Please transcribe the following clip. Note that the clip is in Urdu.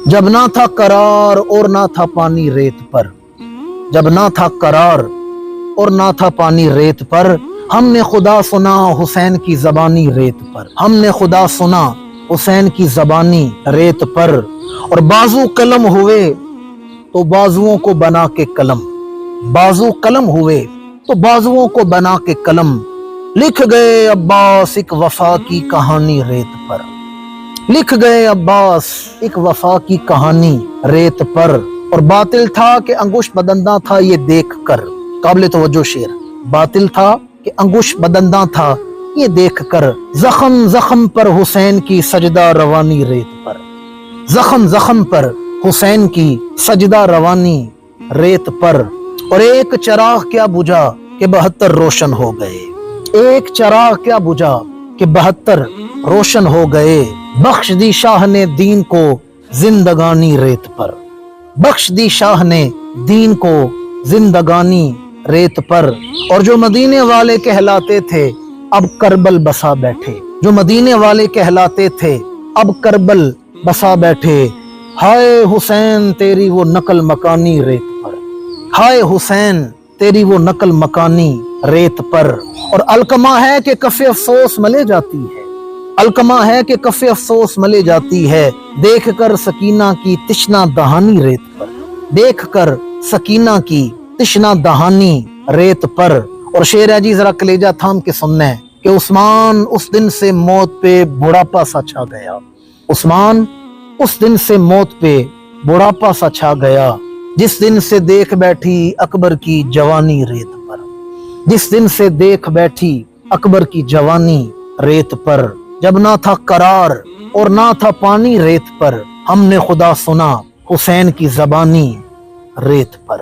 جب نہ تھا قرار اور نہ تھا پانی ریت پر، جب نہ تھا قرار اور نہ تھا پانی ریت پر، ہم نے خدا سنا حسین کی زبانی ریت پر، ہم نے خدا سنا حسین کی زبانی ریت پر، اور بازو قلم ہوئے تو بازوؤں کو بنا کے قلم، بازو قلم ہوئے تو بازوؤں کو بنا کے قلم، لکھ گئے عباس ایک وفا کی کہانی ریت پر، لکھ گئے عباس ایک وفا کی کہانی ریت پر، اور باطل تھا کہ انگوش بدنداں تھا یہ دیکھ کر، قابل توجہ شعر، باطل تھا کہ انگوش بدنداں تھا یہ دیکھ کر، زخم زخم پر حسین کی سجدہ روانی ریت پر، زخم زخم پر حسین کی سجدہ روانی ریت پر، اور ایک چراغ کیا بجھا کہ 72 روشن ہو گئے، ایک چراغ کیا بجھا کہ 72 روشن ہو گئے، بخش دی شاہ نے دین کو زندگانی ریت پر، بخش دی شاہ نے دین کو زندگانی ریت پر، اور جو مدینے والے کہلاتے تھے اب کربل بسا بیٹھے، جو مدینے والے کہلاتے تھے اب کربل بسا بیٹھے، ہائے حسین تیری وہ نقل مکانی ریت پر، ہائے حسین تیری وہ نقل مکانی ریت پر، اور الکما ہے کہ کف افسوس ملے جاتی ہے، الکما ہے کہ کف افسوس ملے جاتی ہے، دیکھ کر سکینہ کی تشنہ دہانی ریت پر، دیکھ کر سکینہ کی تشنہ دہانی ریت پر، اور شعر ہے جی ذرا کلیجہ تھام کے سننا ہے کہ عثمان اس دن سے موت پہ بڑھاپا سا چھا گیا، عثمان اس دن سے موت پہ بڑھاپا سا چھا گیا، جس دن سے دیکھ بیٹھی اکبر کی جوانی ریت پر، جس دن سے دیکھ بیٹھی اکبر کی جوانی ریت پر، جب نہ تھا قرار اور نہ تھا پانی ریت پر، ہم نے خدا سنا حسین کی زبانی ریت پر۔